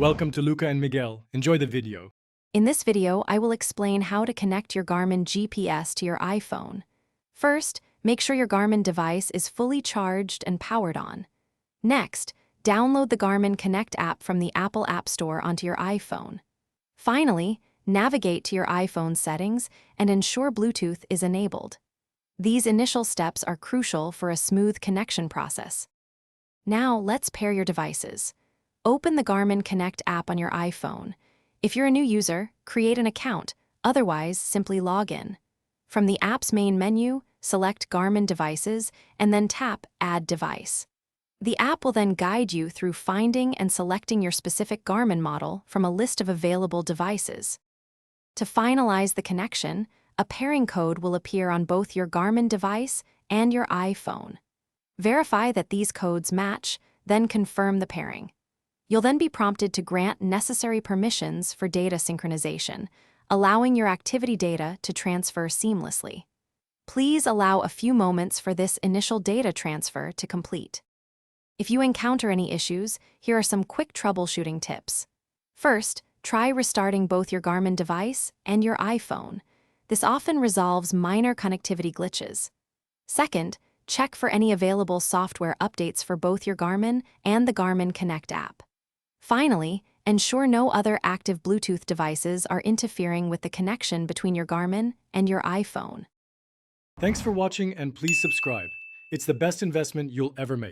Welcome to Luca and Miguel. Enjoy the video. In this video, I will explain how to connect your Garmin GPS to your iPhone. First, make sure your Garmin device is fully charged and powered on. Next, download the Garmin Connect app from the Apple App Store onto your iPhone. Finally, navigate to your iPhone settings and ensure Bluetooth is enabled. These initial steps are crucial for a smooth connection process. Now, let's pair your devices. Open the Garmin Connect app on your iPhone. If you're a new user, create an account. Otherwise, simply log in. From the app's main menu, select Garmin Devices and then tap Add Device. The app will then guide you through finding and selecting your specific Garmin model from a list of available devices. To finalize the connection, a pairing code will appear on both your Garmin device and your iPhone. Verify that these codes match, then confirm the pairing. You'll then be prompted to grant necessary permissions for data synchronization, allowing your activity data to transfer seamlessly. Please allow a few moments for this initial data transfer to complete. If you encounter any issues, here are some quick troubleshooting tips. First, try restarting both your Garmin device and your iPhone. This often resolves minor connectivity glitches. Second, check for any available software updates for both your Garmin and the Garmin Connect app. Finally, ensure no other active Bluetooth devices are interfering with the connection between your Garmin and your iPhone. Thanks for watching and please subscribe. It's the best investment you'll ever make.